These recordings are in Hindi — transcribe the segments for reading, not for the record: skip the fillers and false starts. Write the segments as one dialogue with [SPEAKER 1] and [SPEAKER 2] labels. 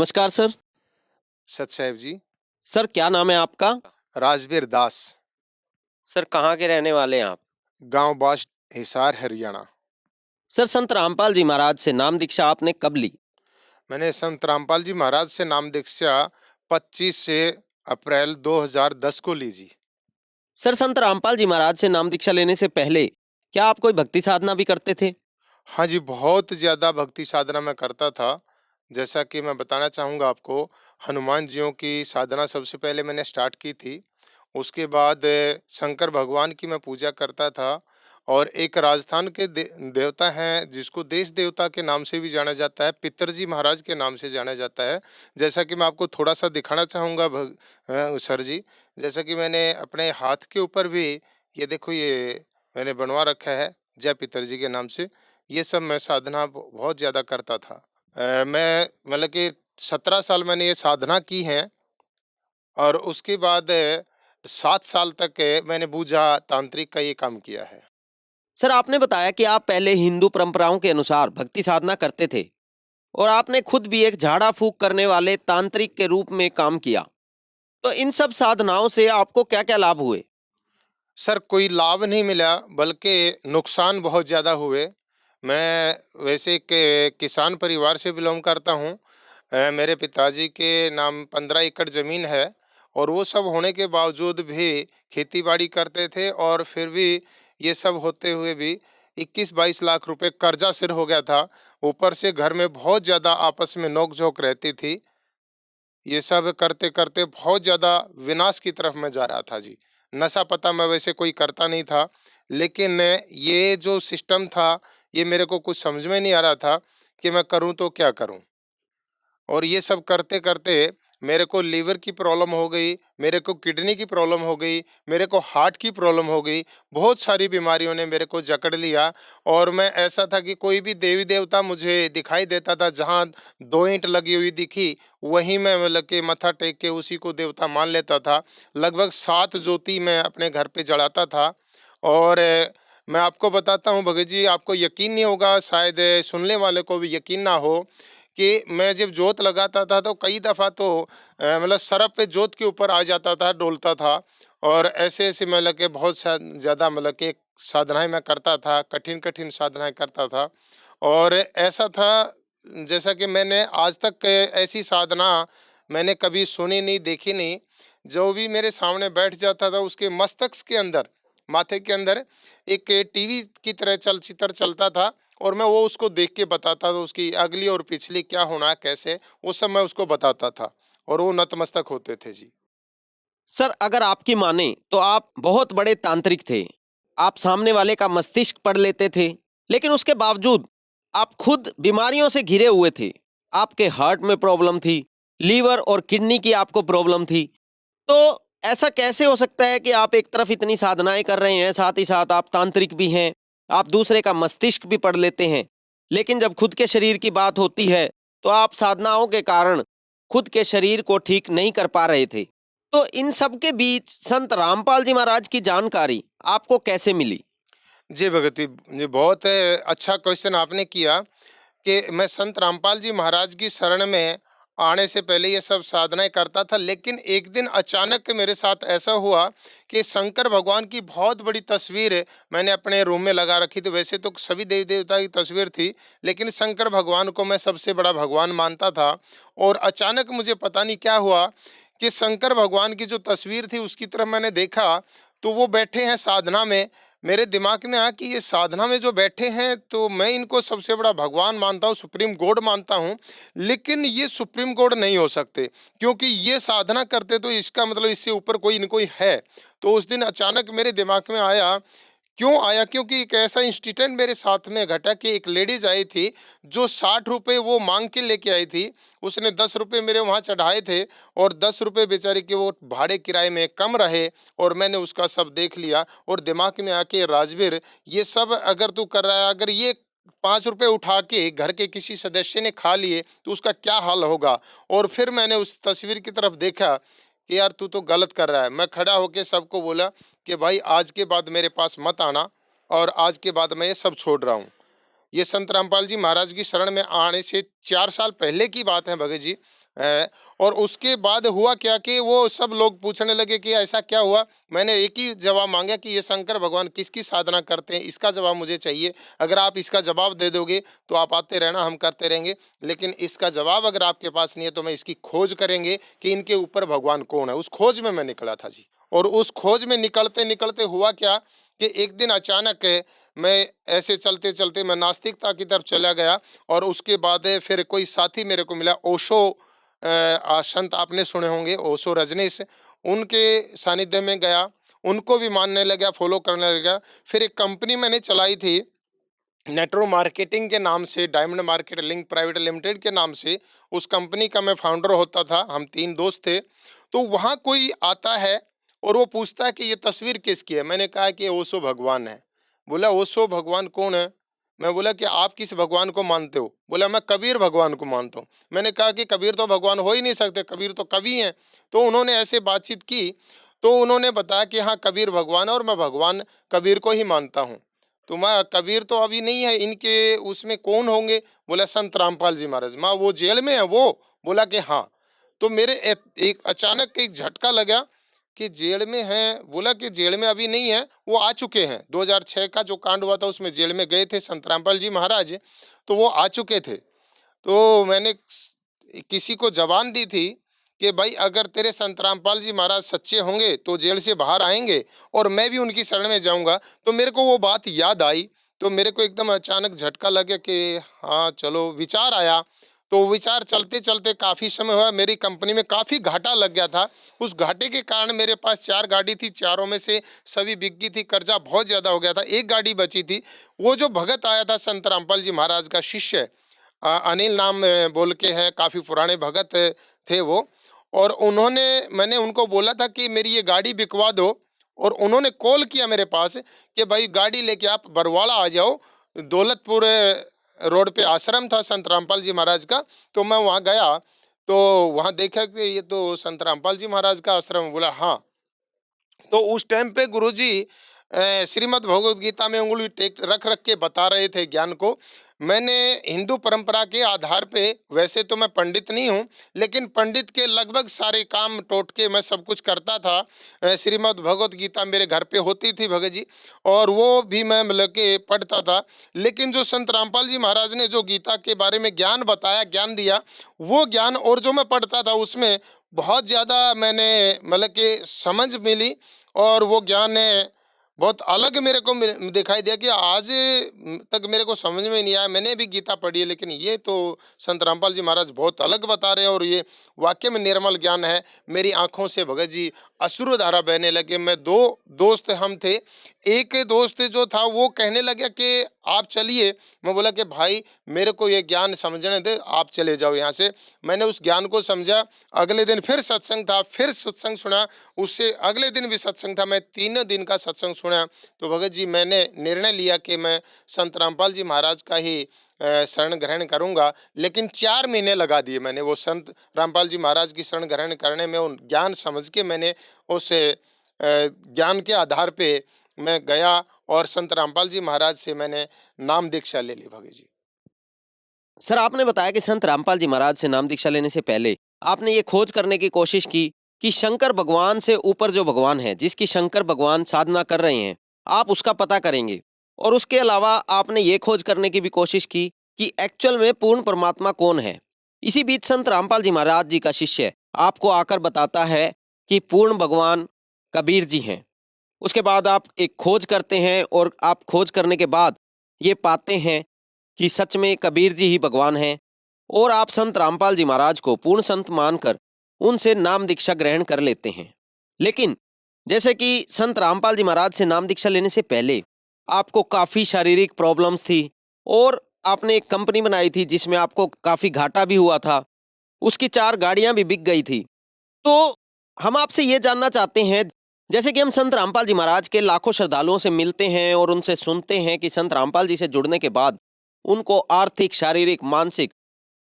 [SPEAKER 1] नमस्कार सर।
[SPEAKER 2] सत साहेब जी।
[SPEAKER 1] सर क्या नाम है आपका?
[SPEAKER 2] राजवीर दास।
[SPEAKER 1] सर कहाँ के रहने वाले हैं आप?
[SPEAKER 2] गांव बाश, हिसार, हरियाणा।
[SPEAKER 1] सर संत रामपाल जी महाराज से नाम दीक्षा आपने कब ली?
[SPEAKER 2] मैंने संत रामपाल जी महाराज से नाम दीक्षा 25 से अप्रैल 2010 को ली जी।
[SPEAKER 1] सर संत रामपाल जी महाराज से नाम दीक्षा लेने से पहले क्या आप कोई भक्ति साधना भी करते थे?
[SPEAKER 2] हाँ जी, बहुत ज़्यादा भक्ति साधना मैं करता था। जैसा कि मैं बताना चाहूँगा आपको, हनुमान जियों की साधना सबसे पहले मैंने स्टार्ट की थी। उसके बाद शंकर भगवान की मैं पूजा करता था और एक राजस्थान के देवता हैं जिसको देश देवता के नाम से भी जाना जाता है, पितरजी महाराज के नाम से जाना जाता है। जैसा कि मैं आपको थोड़ा-सा दिखाना चाहूँगा सर जी, जैसा कि मैंने अपने हाथ के ऊपर भी ये देखो ये मैंने बनवा रखा है, जय पितरजी के नाम से। ये सब मैं साधना बहुत ज़्यादा करता था। मैं मतलब कि 17 साल मैंने ये साधना की है और उसके बाद 7 साल तक मैंने पूजा तांत्रिक का ये काम किया है।
[SPEAKER 1] सर आपने बताया कि आप पहले हिंदू परंपराओं के अनुसार भक्ति साधना करते थे और आपने खुद भी एक झाड़ा फूक करने वाले तांत्रिक के रूप में काम किया। तो इन सब साधनाओं से आपको क्या क्या लाभ हुए?
[SPEAKER 2] सर कोई लाभ नहीं मिला बल्कि नुकसान बहुत ज़्यादा हुए। मैं वैसे एक किसान परिवार से बिलॉन्ग करता हूँ। मेरे पिताजी के नाम 15 एकड़ ज़मीन है और वो सब होने के बावजूद भी खेती-बाड़ी करते थे और फिर भी ये सब होते हुए भी 21-22 लाख रुपए कर्जा सिर हो गया था। ऊपर से घर में बहुत ज़्यादा आपस में नोक-झोंक रहती थी। ये सब करते-करते बहुत ज़्यादा विनाश की तरफ मैं जा रहा था जी। नशा-पता मैं वैसे कोई करता नहीं था, लेकिन ये जो सिस्टम था, ये मेरे को कुछ समझ में नहीं आ रहा था कि मैं करूँ तो क्या करूँ? और ये सब करते-करते मेरे को लीवर की प्रॉब्लम हो गई, मेरे को किडनी की प्रॉब्लम हो गई, मेरे को हार्ट की प्रॉब्लम हो गई। बहुत सारी बीमारियों ने मेरे को जकड़ लिया और मैं ऐसा था कि कोई भी देवी-देवता मुझे दिखाई देता था, जहाँ 2 ईंट लगी हुई दिखी, वहीं मैं मतलब कि मत्था टेक के उसी को देवता मान लेता था। लगभग 7 ज्योति मैं अपने घर पे जलाता था और मैं आपको बताता हूँ भगत जी, आपको यकीन नहीं होगा, शायद सुनने वाले को भी यकीन ना हो कि मैं जब जोत लगाता था तो कई दफ़ा तो मतलब सरप पे जोत के ऊपर आ जाता था, डोलता था और ऐसे-ऐसे मतलब कि बहुत ज़्यादा मतलब कि साधनाएँ मैं करता था, कठिन-कठिन साधनाएँ करता था और ऐसा था जैसा कि मैंने आज तक ऐसी साधना मैंने कभी सुनी नहीं, देखी नहीं। जो भी मेरे सामने बैठ जाता था उसके मस्तिष्क के अंदर, माथे के अंदर एक टीवी की तरह चलचित्र चलता था और मैं वो उसको देख के बताता था, उसकी अगली और पिछली क्या होना है, कैसे, वो सब मैं उसको बताता था और वो नतमस्तक होते थे जी।
[SPEAKER 1] सर अगर आपकी माने तो आप बहुत बड़े तांत्रिक थे। आप सामने वाले का मस्तिष्क पढ़ लेते थे, लेकिन उसके बावजूद आप खुद बीमारियों से घिरे हुए थे। आपके हार्ट में प्रॉब्लम थी, लीवर और किडनी की आपको प्रॉब्लम थी। तो ऐसा कैसे हो सकता है कि आप एक तरफ इतनी साधनाएं कर रहे हैं, साथ ही साथ आप तांत्रिक भी हैं, आप दूसरे का मस्तिष्क भी पढ़ लेते हैं, लेकिन जब खुद के शरीर की बात होती है तो आप साधनाओं के कारण खुद के शरीर को ठीक नहीं कर पा रहे थे। तो इन सब के बीच संत रामपाल जी महाराज की जानकारी आपको कैसे मिली?
[SPEAKER 2] जी भगत जी, बहुत अच्छा क्वेश्चन आपने किया कि मैं संत रामपाल जी महाराज की शरण में आने से पहले ये सब साधनाएँ करता था, लेकिन एक दिन अचानक मेरे साथ ऐसा हुआ कि शंकर भगवान की बहुत बड़ी तस्वीर मैंने अपने रूम में लगा रखी थी। वैसे तो सभी देवी-देवता की तस्वीर थी, लेकिन शंकर भगवान को मैं सबसे बड़ा भगवान मानता था और अचानक मुझे पता नहीं क्या हुआ कि शंकर भगवान की जो तस्वीर थी उसकी तरफ मैंने देखा, तो वो बैठे हैं साधना में। मेरे दिमाग में आया कि ये साधना में जो बैठे हैं तो मैं इनको सबसे बड़ा भगवान मानता हूँ, सुप्रीम गॉड मानता हूँ, लेकिन ये सुप्रीम गॉड नहीं हो सकते क्योंकि ये साधना करते तो इसका मतलब इससे ऊपर कोई न कोई है। तो उस दिन अचानक मेरे दिमाग में आया, क्यों आया? क्योंकि एक ऐसा इंसिडेंट मेरे साथ में घटा कि एक लेडीज़ आई थी, जो 60 रुपए वो माँग के लेके आई थी। उसने 10 रुपए मेरे वहाँ चढ़ाए थे और 10 रुपए बेचारे के वो भाड़े किराए में कम रहे और मैंने उसका सब देख लिया और दिमाग में आके राजवीर, ये सब अगर तू कर रहा है, अगर ये 5 रुपए उठा के घर के किसी सदस्य ने खा लिए, तो उसका क्या हाल होगा? और फिर मैंने उस तस्वीर की तरफ देखा कि यार तू तो गलत कर रहा है। मैं खड़ा होके सबको बोला कि भाई आज के बाद मेरे पास मत आना और आज के बाद मैं ये सब छोड़ रहा हूँ। ये संत रामपाल जी महाराज की शरण में आने से 4 साल पहले की बात है भगत जी। और उसके बाद हुआ क्या कि वो सब लोग पूछने लगे कि ऐसा क्या हुआ। मैंने एक ही जवाब मांगा कि ये शंकर भगवान किसकी साधना करते हैं, इसका जवाब मुझे चाहिए। अगर आप इसका जवाब दे दोगे तो आप आते रहना, हम करते रहेंगे, लेकिन इसका जवाब अगर आपके पास नहीं है तो मैं इसकी खोज करेंगे कि इनके ऊपर भगवान कौन है। उस खोज में मैं निकला था जी। और उस खोज में निकलते निकलते हुआ क्या कि एक दिन अचानक मैं ऐसे चलते चलते मैं नास्तिकता की तरफ चला गया। और उसके बाद फिर कोई साथी मेरे को मिला, ओशो संत आपने सुने होंगे, ओशो रजनीश, उनके सानिध्य में गया, उनको भी मानने लगा, फॉलो करने लगा। फिर एक कंपनी मैंने चलाई थी नेटरो मार्केटिंग के नाम से, diamond market link private limited के नाम से। उस कंपनी का मैं फाउंडर होता था, हम 3 दोस्त थे। तो वहाँ कोई आता है और वो पूछता है कि ये तस्वीर किसकी है। मैंने कहा कि ओशो भगवान है। बोला ओशो भगवान कौन है? मैं बोला कि आप किस भगवान को मानते हो? बोला मैं कबीर भगवान को मानता हूँ। मैंने कहा कि कबीर तो भगवान हो ही नहीं सकते, कबीर तो कवि हैं। तो उन्होंने ऐसे बातचीत की, तो उन्होंने बताया कि हाँ कबीर भगवान है और मैं भगवान कबीर को ही मानता हूँ। तो मैं कबीर तो अभी नहीं है, इनके उसमें कौन होंगे? बोला संत रामपाल जी महाराज। माँ वो जेल में है वो? बोला कि हाँ। तो मेरे एक अचानक एक झटका लगा कि जेल में हैं। बोला कि जेल में अभी नहीं है, वो आ चुके हैं। 2006 का जो कांड हुआ था उसमें जेल में गए थे संत रामपाल जी महाराज, तो वो आ चुके थे। तो मैंने किसी को जबान दी थी कि भाई अगर तेरे संत रामपाल जी महाराज सच्चे होंगे तो जेल से बाहर आएंगे और मैं भी उनकी शरण में जाऊंगा। तो मेरे को वो बात याद आई, तो मेरे को एकदम अचानक झटका लगा कि हाँ चलो, विचार आया। तो विचार चलते चलते काफ़ी समय हुआ, मेरी कंपनी में काफ़ी घाटा लग गया था। उस घाटे के कारण मेरे पास 4 गाड़ी थी, चारों में से सभी बिक गई थी, कर्जा बहुत ज़्यादा हो गया था, एक गाड़ी बची थी। वो जो भगत आया था संत रामपाल जी महाराज का शिष्य, अनिल नाम बोल के है, काफ़ी पुराने भगत थे वो। और मैंने उनको बोला था कि मेरी ये गाड़ी बिकवा दो। और उन्होंने कॉल किया मेरे पास कि भाई गाड़ी लेके आप बरवाड़ा आ जाओ। दौलतपुर रोड पे आश्रम था संत रामपाल जी महाराज का। तो मैं वहाँ गया, तो वहाँ देखा कि ये तो संत रामपाल जी महाराज का आश्रम है। बोला हाँ। तो उस टाइम पे गुरुजी श्रीमद् भगवद गीता में उंगली टेक रख रख के बता रहे थे ज्ञान को। मैंने हिंदू परंपरा के आधार पे, वैसे तो मैं पंडित नहीं हूँ, लेकिन पंडित के लगभग सारे काम टोटके मैं सब कुछ करता था। श्रीमद् भगवद गीता मेरे घर पे होती थी भगत जी, और वो भी मैं मतलब के पढ़ता था। लेकिन जो संत रामपाल जी महाराज ने जो गीता के बारे में ज्ञान बताया, ज्ञान दिया, वो ज्ञान और जो मैं पढ़ता था उसमें बहुत ज़्यादा मैंने मतलब कि समझ मिली। और वो ज्ञान बहुत अलग मेरे को दिखाई दिया कि आज तक मेरे को समझ में नहीं आया। मैंने भी गीता पढ़ी है, लेकिन ये तो संत रामपाल जी महाराज बहुत अलग बता रहे हैं, और ये वाकई में निर्मल ज्ञान है। मेरी आंखों से भगत जी अश्रुधारा बहने लगे। मैं 2 दोस्त हम थे। एक दोस्त जो था वो कहने लगा कि आप चलिए। मैं बोला कि भाई मेरे को ये ज्ञान समझने दे, आप चले जाओ यहाँ से। मैंने उस ज्ञान को समझा। अगले दिन फिर सत्संग था, फिर सत्संग सुना। उससे अगले दिन भी सत्संग था, मैं 3 दिन का सत्संग सुना। तो भगत जी मैंने निर्णय लिया कि मैं संत रामपाल जी महाराज का ही शरण ग्रहण करूंगा। लेकिन 4 महीने लगा दिए मैंने वो संत रामपाल जी महाराज की शरण ग्रहण करने में। उन ज्ञान समझ के मैंने उस ज्ञान के आधार पे मैं गया और संत रामपाल जी महाराज से मैंने नाम दीक्षा ले ली भगत जी।
[SPEAKER 1] सर, आपने बताया कि संत रामपाल जी महाराज से नाम दीक्षा लेने से पहले आपने ये खोज करने की कोशिश की कि शंकर भगवान से ऊपर जो भगवान है, जिसकी शंकर भगवान साधना कर रहे हैं, आप उसका पता करेंगे। और उसके अलावा आपने ये खोज करने की भी कोशिश की कि एक्चुअल में पूर्ण परमात्मा कौन है। इसी बीच संत रामपाल जी महाराज जी का शिष्य आपको आकर बताता है कि पूर्ण भगवान कबीर जी हैं। उसके बाद आप एक खोज करते हैं और आप खोज करने के बाद ये पाते हैं कि सच में कबीर जी ही भगवान हैं, और आप संत रामपाल जी महाराज को पूर्ण संत मानकर उनसे नाम दीक्षा ग्रहण कर लेते हैं। लेकिन जैसे कि संत रामपाल जी महाराज से नाम दीक्षा लेने से पहले आपको काफ़ी शारीरिक प्रॉब्लम्स थी, और आपने एक कंपनी बनाई थी जिसमें आपको काफ़ी घाटा भी हुआ था। उसकी 4 गाड़ियां भी बिक गई थी। तो हम आपसे ये जानना चाहते हैं, जैसे कि हम संत रामपाल जी महाराज के लाखों श्रद्धालुओं से मिलते हैं और उनसे सुनते हैं कि संत रामपाल जी से जुड़ने के बाद उनको आर्थिक, शारीरिक, मानसिक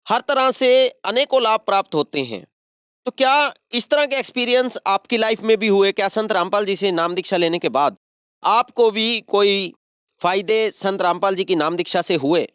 [SPEAKER 1] हर तरह से अनेकों लाभ प्राप्त होते हैं। तो क्या इस तरह के एक्सपीरियंस आपकी लाइफ में भी हुए? क्या संत रामपाल जी से नाम दीक्षा लेने के बाद आपको भी कोई फायदे संत रामपाल जी की नाम दीक्षा से हुए?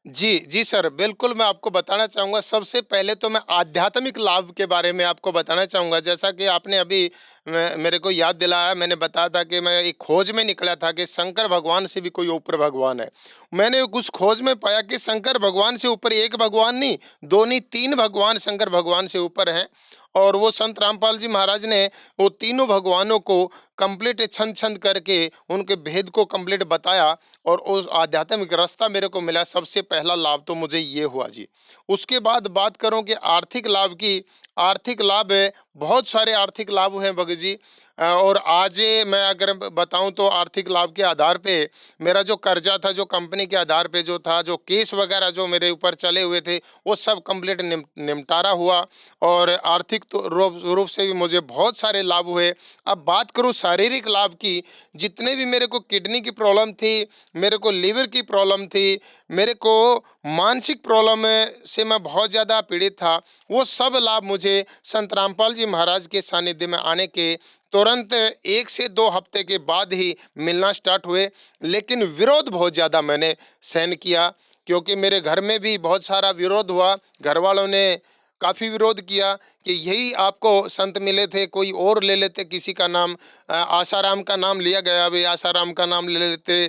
[SPEAKER 2] जी सर, बिल्कुल मैं आपको बताना चाहूँगा। सबसे पहले तो मैं आध्यात्मिक लाभ के बारे में आपको बताना चाहूँगा। जैसा कि आपने अभी मेरे को याद दिलाया, मैंने बताया था कि मैं एक खोज में निकला था कि शंकर भगवान से भी कोई ऊपर भगवान है। मैंने उस खोज में पाया कि शंकर भगवान से ऊपर एक भगवान नहीं, 2 नहीं 3 भगवान शंकर भगवान से ऊपर हैं। और वो संत रामपाल जी महाराज ने वो तीनों भगवानों को कंप्लीट छंद-छंद करके उनके भेद को कंप्लीट बताया और उस आध्यात्मिक रास्ता मेरे को मिला। सबसे पहला लाभ तो मुझे ये हुआ जी। उसके बाद बात करूँ कि आर्थिक लाभ की, आर्थिक लाभ है, बहुत सारे आर्थिक लाभ हैं भगत जी। और आज मैं अगर बताऊँ तो आर्थिक लाभ के आधार पे मेरा जो कर्जा था, जो कंपनी के आधार पे जो था, जो केस वगैरह जो मेरे ऊपर चले हुए थे, वो सब कंप्लीट निपटारा हुआ। और आर्थिक तो रूप से भी मुझे बहुत सारे लाभ हुए। अब बात करूँ शारीरिक लाभ की, जितने भी मेरे को किडनी की प्रॉब्लम थी, मेरे को लीवर की प्रॉब्लम थी, मेरे को मानसिक प्रॉब्लम से मैं बहुत ज़्यादा पीड़ित था, वो सब लाभ मुझे संत रामपाल जी महाराज के सानिध्य में आने के तुरंत 1 से 2 हफ्ते के बाद ही मिलना स्टार्ट हुए। लेकिन विरोध बहुत ज़्यादा मैंने सहन किया, क्योंकि मेरे घर में भी बहुत सारा विरोध हुआ। घर वालों ने काफ़ी विरोध किया कि यही आपको संत मिले थे, कोई और ले लेते किसी का नाम। आसाराम का नाम लिया गया, अभी आसाराम का नाम ले लेते,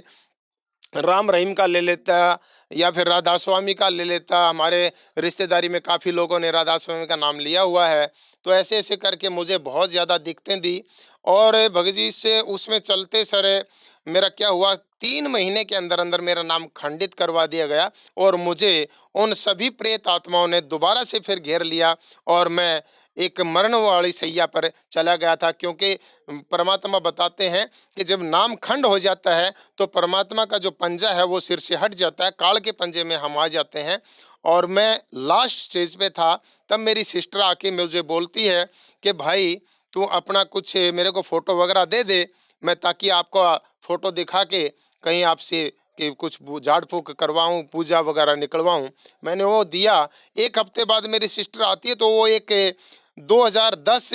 [SPEAKER 2] राम रहीम का ले लेता, या फिर राधा स्वामी का ले लेता। हमारे रिश्तेदारी में काफ़ी लोगों ने राधा स्वामी का नाम लिया हुआ है। तो ऐसे ऐसे करके मुझे बहुत ज़्यादा दिक्कतें दी। और भगत जी से उसमें चलते सर मेरा क्या हुआ, 3 महीने के अंदर अंदर मेरा नाम खंडित करवा दिया गया और मुझे उन सभी प्रेत आत्माओं ने दोबारा से फिर घेर लिया और मैं एक मरण वाली सैया पर चला गया था। क्योंकि परमात्मा बताते हैं कि जब नाम खंड हो जाता है तो परमात्मा का जो पंजा है वो सिर से हट जाता है, काल के पंजे में हम आ जाते हैं। और मैं लास्ट स्टेज पे था, तब मेरी सिस्टर आके मुझे बोलती है कि भाई तू अपना कुछ मेरे को फ़ोटो वगैरह दे दे, मैं ताकि आपको फ़ोटो दिखा के कहीं आपसे कि कुछ झाड़ फूँक करवाऊँ, पूजा वगैरह निकलवाऊँ। मैंने वो दिया। 1 हफ्ते बाद मेरी सिस्टर आती है, तो वो एक 2010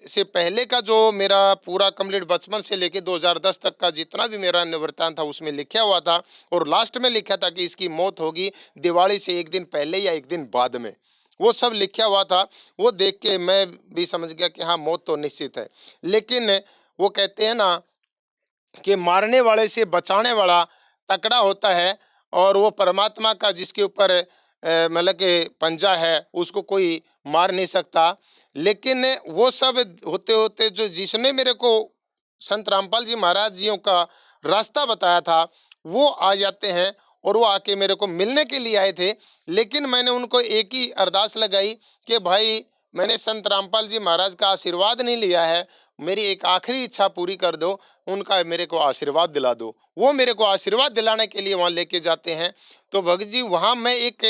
[SPEAKER 2] से पहले का जो मेरा पूरा कंप्लीट बचपन से लेके 2010 तक का जितना भी मेरा निवृत्तांत था उसमें लिखा हुआ था। और लास्ट में लिखा था कि इसकी मौत होगी दिवाली से 1 दिन पहले या 1 दिन बाद में। वो सब लिखा हुआ था। वो देख के मैं भी समझ गया कि हाँ, मौत तो निश्चित है। लेकिन वो कहते हैं ना कि मारने वाले से बचाने वाला तकड़ा होता है। और वो परमात्मा का जिसके ऊपर मतलब कि पंजा है, उसको कोई मार नहीं सकता। लेकिन वो सब होते-होते जो जिसने मेरे को संत रामपाल जी महाराज जियों का रास्ता बताया था, वो आ जाते हैं और वो आके मेरे को मिलने के लिए आए थे। लेकिन मैंने उनको एक ही अरदास लगाई कि भाई मैंने संत रामपाल जी महाराज का आशीर्वाद नहीं लिया है, मेरी एक आखिरी इच्छा पूरी कर दो, उनका मेरे को आशीर्वाद दिला दो। वो मेरे को आशीर्वाद दिलाने के लिए वहाँ लेके जाते हैं। तो भगत जी वहाँ मैं एक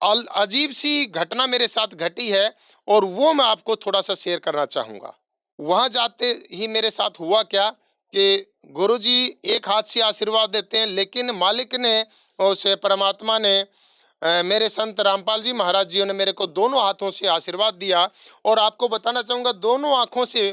[SPEAKER 2] अजीब सी घटना मेरे साथ घटी है और वो मैं आपको थोड़ा-सा शेयर करना चाहूँगा। वहाँ जाते ही मेरे साथ हुआ क्या कि गुरुजी एक हाथ से आशीर्वाद देते हैं, लेकिन मालिक ने, उस परमात्मा ने, मेरे संत रामपाल जी महाराज जी ने मेरे को दोनों हाथों से आशीर्वाद दिया। और आपको बताना चाहूँगा दोनों आँखों से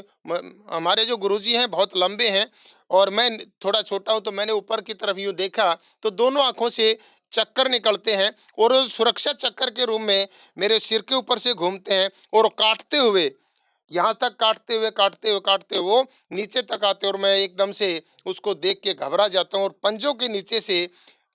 [SPEAKER 2] हमारे जो गुरुजी हैं बहुत लंबे हैं और मैं थोड़ा छोटा हूँ, तो मैंने ऊपर की तरफ यूँ देखा तो दोनों आँखों से चक्कर निकलते हैं और वो सुरक्षा चक्कर के रूप में मेरे सिर के ऊपर से घूमते हैं और काटते हुए, यहाँ तक काटते हुए वो नीचे तक आते, और मैं एकदम से उसको देख के घबरा जाता हूँ और पंजों के नीचे से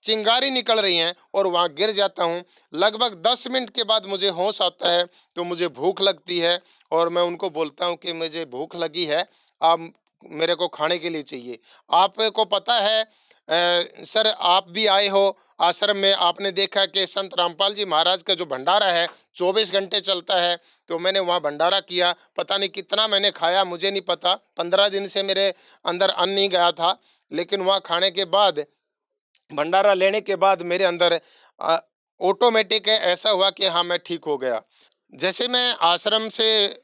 [SPEAKER 2] चिंगारी निकल रही हैं और वहाँ गिर जाता हूँ। लगभग 10 मिनट के बाद मुझे होश आता है, तो मुझे भूख लगती है और मैं उनको बोलता हूँ कि मुझे भूख लगी है, आप मेरे को खाने के लिए चाहिए। आपको पता है सर, आप भी आए हो आश्रम में, आपने देखा कि संत रामपाल जी महाराज का जो भंडारा है 24 घंटे चलता है। तो मैंने वहाँ भंडारा किया, पता नहीं कितना मैंने खाया, मुझे नहीं पता। 15 दिन से मेरे अंदर अन्न नहीं गया था। लेकिन वहाँ खाने के बाद, भंडारा लेने के बाद मेरे अंदर ऑटोमेटिक ऐसा हुआ कि हाँ, मैं ठीक हो गया। जैसे मैं आश्रम से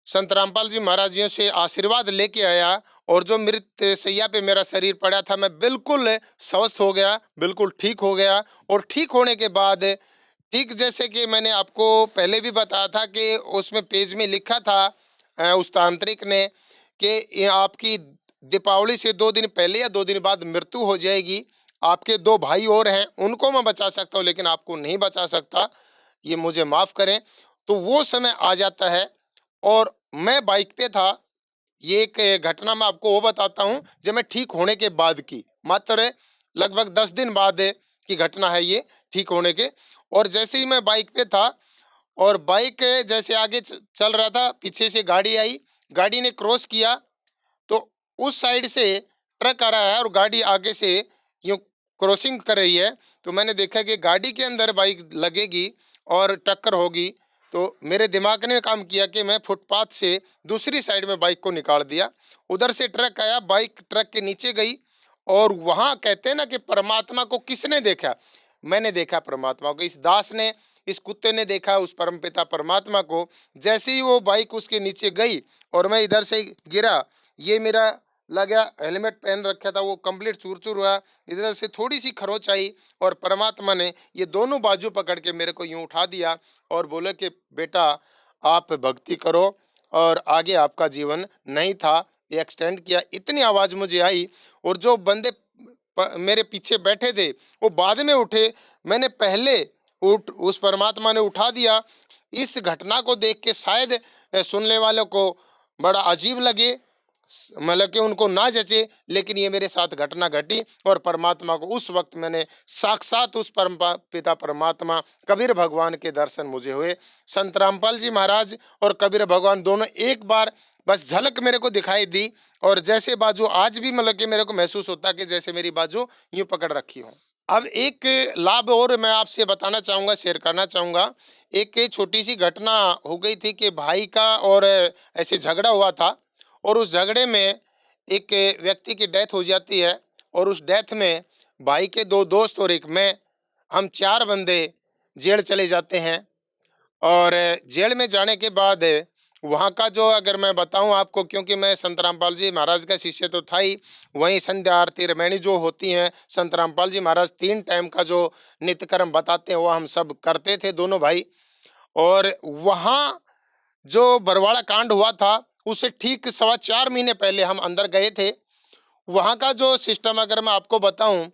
[SPEAKER 2] संत रामपाल जी महाराज जियों से आशीर्वाद लेके आया और जो मृत शैया पे मेरा शरीर पड़ा था, मैं बिल्कुल स्वस्थ हो गया, बिल्कुल ठीक हो गया। और ठीक होने के बाद, ठीक जैसे कि मैंने आपको पहले भी बताया था कि उसमें पेज में लिखा था उस तांत्रिक ने कि ये आपकी दीपावली से 2 दिन पहले या 2 दिन बाद मृत्यु हो जाएगी। आपके 2 भाई और हैं, उनको मैं बचा सकता हूँ लेकिन आपको नहीं बचा सकता, ये मुझे माफ़ करें। तो वो समय आ जाता है और मैं बाइक पे था। ये एक घटना मैं आपको वो बताता हूँ जो मैं ठीक होने के बाद की, मात्र लगभग 10 दिन बाद की घटना है ये, ठीक होने के। और जैसे ही मैं बाइक पे था और बाइक जैसे आगे चल रहा था, पीछे से गाड़ी आई, गाड़ी ने क्रॉस किया, तो उस साइड से ट्रक आ रहा है और गाड़ी आगे से यूँ क्रॉसिंग कर रही है। तो मैंने देखा कि गाड़ी के अंदर बाइक लगेगी और टक्कर होगी। तो मेरे दिमाग ने काम किया कि मैं फुटपाथ से दूसरी साइड में बाइक को निकाल दिया। उधर से ट्रक आया, बाइक ट्रक के नीचे गई और वहाँ कहते हैं ना कि परमात्मा को किसने देखा? मैंने देखा परमात्मा को। इस दास ने, इस कुत्ते ने देखा उस परमपिता परमात्मा को। जैसे ही वो बाइक उसके नीचे गई और मैं इधर से गिरा, ये मेरा लगा, हेलमेट पहन रखा था, वो कंप्लीट चूर-चूर हुआ। इधर से थोड़ी-सी खरोंच आई और परमात्मा ने ये दोनों बाजू पकड़ के मेरे को यूँ उठा दिया और बोले कि बेटा आप भक्ति करो और आगे आपका जीवन नहीं था, ये एक्सटेंड किया। इतनी आवाज़ मुझे आई और जो बंदे मेरे पीछे बैठे थे वो बाद में उठे, मैंने पहले उठ उस परमात्मा ने उठा दिया। इस घटना को देख के शायद सुनने वालों को बड़ा अजीब लगे, मतलब कि उनको ना जचे, लेकिन ये मेरे साथ घटना घटी और परमात्मा को उस वक्त मैंने साक्षात उस परम पिता परमात्मा कबीर भगवान के दर्शन मुझे हुए। संत रामपाल जी महाराज और कबीर भगवान दोनों एक बार बस झलक मेरे को दिखाई दी और जैसे बाजू आज भी मतलब कि मेरे को महसूस होता कि जैसे मेरी बाजू यूं पकड़ रखी हो। अब एक लाभ और मैं आपसे बताना चाहूँगा, शेयर करना चाहूँगा। एक छोटी सी घटना हो गई थी कि भाई का और ऐसे झगड़ा हुआ था और उस झगड़े में एक व्यक्ति की डेथ हो जाती है और उस डेथ में भाई के 2 दोस्त और एक मैं, हम 4 बंदे जेल चले जाते हैं। और जेल में जाने के बाद वहाँ का जो, अगर मैं बताऊँ आपको, क्योंकि मैं संत रामपाल जी महाराज का शिष्य तो था ही, वहीं संध्या आरती रामायणी जो होती हैं, संत रामपाल जी महाराज 3 टाइम का जो नित्य कर्म बताते हैं वो हम सब करते थे दोनों भाई। और वहाँ जो बरवाड़ा कांड हुआ था उससे ठीक 4.25 महीने पहले हम अंदर गए थे। वहाँ का जो सिस्टम अगर मैं आपको बताऊं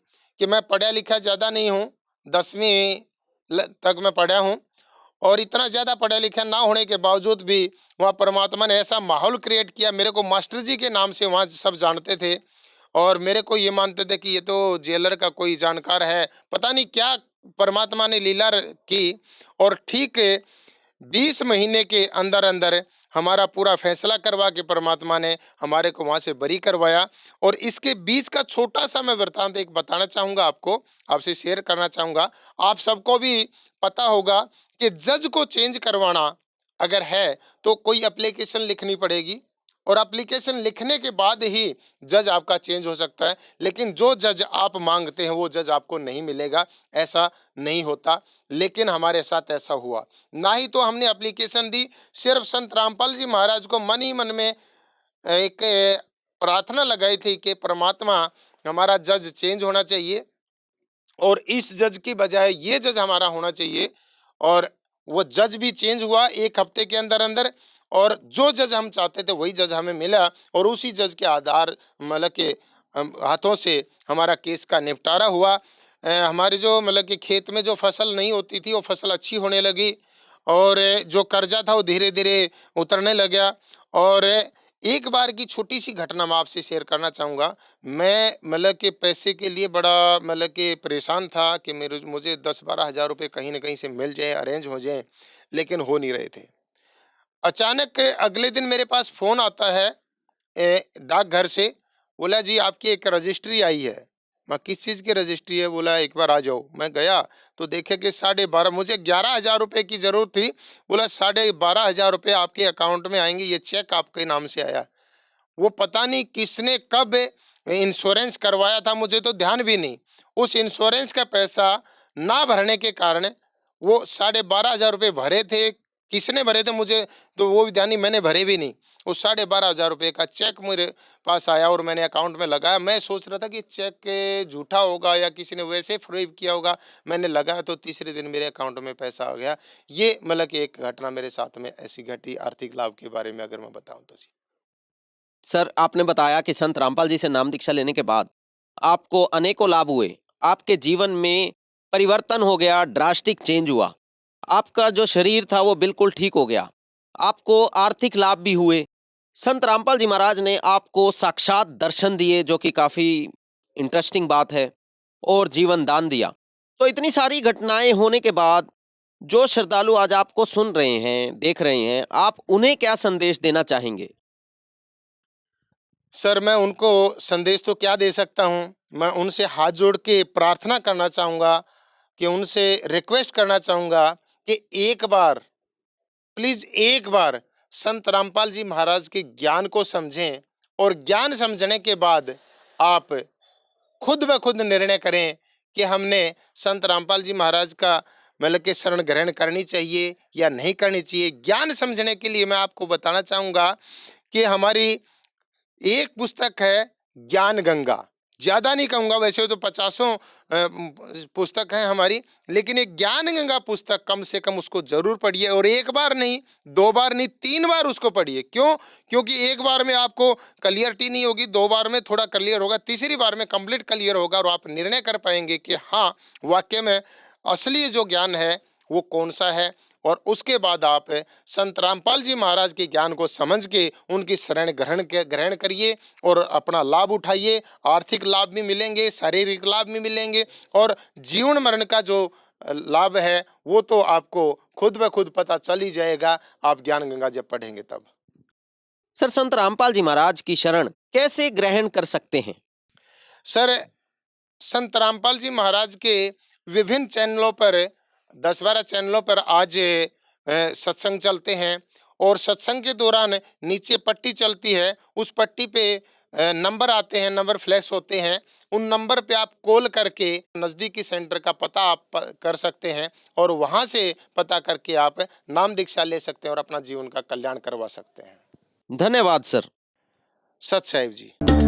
[SPEAKER 2] कि मैं पढ़ा लिखा ज़्यादा नहीं हूँ, 10वीं तक मैं पढ़ा हूँ और इतना ज़्यादा पढ़ा लिखा ना होने के बावजूद भी वहाँ परमात्मा ने ऐसा माहौल क्रिएट किया। मेरे को मास्टर जी के नाम से वहाँ सब जानते थे और मेरे को ये मानते थे कि ये तो जेलर का कोई जानकार है, पता नहीं क्या परमात्मा ने लीला की। और ठीक 20 महीने के अंदर अंदर हमारा पूरा फैसला करवा के परमात्मा ने हमारे को वहाँ से बरी करवाया। और इसके बीच का छोटा सा मैं वृत्तांत एक बताना चाहूँगा, आपको आपसे शेयर करना चाहूँगा। आप सबको भी पता होगा कि जज को चेंज करवाना अगर है तो कोई एप्लीकेशन लिखनी पड़ेगी और एप्लीकेशन लिखने के बाद ही जज आपका चेंज हो सकता है। लेकिन जो जज आप मांगते हैं वो जज आपको नहीं मिलेगा, ऐसा नहीं होता। लेकिन हमारे साथ ऐसा हुआ। ना ही तो हमने एप्लीकेशन दी, सिर्फ संत रामपाल जी महाराज को मन ही मन में एक प्रार्थना लगाई थी कि परमात्मा हमारा जज चेंज होना चाहिए और इस जज की बजाय ये जज हमारा होना चाहिए। और वो जज भी चेंज हुआ 1 हफ्ते के अंदर अंदर और जो जज हम चाहते थे वही जज हमें मिला और उसी जज के आधार मतलब के हाथों से हमारा केस का निपटारा हुआ। हमारे जो मतलब कि खेत में जो फसल नहीं होती थी वो फसल अच्छी होने लगी और जो कर्जा था वो धीरे धीरे उतरने लगा। और एक बार की छोटी सी घटना मैं आपसे शेयर करना चाहूँगा। मैं मतलब कि पैसे के लिए बड़ा मतलब कि परेशान था कि मेरे मुझे 10-12 हज़ार रुपये कहीं न कहीं से मिल जाए, अरेंज हो जाएँ, लेकिन हो नहीं रहे थे। अचानक अगले दिन मेरे पास फ़ोन आता है डाकघर से, बोला जी आपकी एक रजिस्ट्री आई है। मैं किस चीज़ की रजिस्ट्री है? बोला एक बार आ जाओ। मैं गया तो देखे कि 12.5, मुझे 11,000 रुपये की ज़रूरत थी। बोला 12,500 रुपये आपके अकाउंट में आएँगे, ये चेक आपके नाम से आया। वो पता नहीं किसने कब इंश्योरेंस करवाया था, मुझे तो ध्यान भी नहीं। उस इंश्योरेंस का पैसा ना भरने के कारण वो 12,500 रुपये भरे थे, किसने भरे थे मुझे तो वो भी ध्यान नहीं, मैंने भरे भी नहीं। वो 12,500 रुपये का चेक मेरे पास आया और मैंने अकाउंट में लगाया। मैं सोच रहा था कि चेक झूठा होगा या किसी ने वैसे फ्रॉड किया होगा। मैंने लगाया तो तीसरे दिन मेरे अकाउंट में पैसा आ गया। ये मतलब कि एक घटना मेरे साथ में ऐसी घटी आर्थिक लाभ के बारे में अगर मैं बताऊँ तो।
[SPEAKER 1] सर आपने बताया कि संत रामपाल जी से नाम दीक्षा लेने के बाद आपको अनेकों लाभ हुए। आपके जीवन में परिवर्तन हो गया, ड्रास्टिक चेंज हुआ। आपका जो शरीर था वो बिल्कुल ठीक हो गया। आपको आर्थिक लाभ भी हुए। संत रामपाल जी महाराज ने आपको साक्षात दर्शन दिए, जो कि काफ़ी इंटरेस्टिंग बात है, और जीवन दान दिया। तो इतनी सारी घटनाएं होने के बाद जो श्रद्धालु आज आपको सुन रहे हैं, देख रहे हैं, आप उन्हें क्या संदेश देना चाहेंगे?
[SPEAKER 2] सर, मैं उनको संदेश तो क्या दे सकता हूँ, मैं उनसे हाथ जोड़ के प्रार्थना करना चाहूँगा, कि उनसे रिक्वेस्ट करना चाहूँगा कि एक बार, प्लीज़ एक बार संत रामपाल जी महाराज के ज्ञान को समझें, और ज्ञान समझने के बाद आप खुद ब खुद निर्णय करें कि हमने संत रामपाल जी महाराज का मतलब कि शरण ग्रहण करनी चाहिए या नहीं करनी चाहिए। ज्ञान समझने के लिए मैं आपको बताना चाहूँगा कि हमारी एक पुस्तक है ज्ञान गंगा। ज़्यादा नहीं कहूँगा, वैसे तो पचासों पुस्तक हैं हमारी, लेकिन एक ज्ञान गंगा पुस्तक कम से कम उसको जरूर पढ़िए, और एक बार नहीं, 2 बार नहीं, 3 बार उसको पढ़िए। क्यों? क्योंकि एक बार में आपको क्लियरिटी नहीं होगी, 2 बार में थोड़ा क्लियर होगा, तीसरी बार में कंप्लीट क्लियर होगा, और आप निर्णय कर पाएंगे कि हाँ, वाकई में असली जो ज्ञान है वो कौन सा है। और उसके बाद आप संत रामपाल जी महाराज के ज्ञान को समझ के उनकी शरण ग्रहण करिए और अपना लाभ उठाइए। आर्थिक लाभ भी मिलेंगे, शारीरिक लाभ भी मिलेंगे, और जीवन मरण का जो लाभ है वो तो आपको खुद ब खुद पता चल ही जाएगा, आप ज्ञान गंगा जब पढ़ेंगे तब।
[SPEAKER 1] सर, संत रामपाल जी महाराज की शरण कैसे ग्रहण कर सकते हैं?
[SPEAKER 2] सर, संत रामपाल जी महाराज के विभिन्न चैनलों पर, 10-12 चैनलों पर आज सत्संग चलते हैं, और सत्संग के दौरान नीचे पट्टी चलती है, उस पट्टी पे नंबर आते हैं, नंबर फ्लैश होते हैं। उन नंबर पे आप कॉल करके नज़दीकी सेंटर का पता आप कर सकते हैं, और वहाँ से पता करके आप नाम दीक्षा ले सकते हैं और अपना जीवन का कल्याण करवा सकते हैं।
[SPEAKER 1] धन्यवाद सर।
[SPEAKER 2] सत साहिब जी।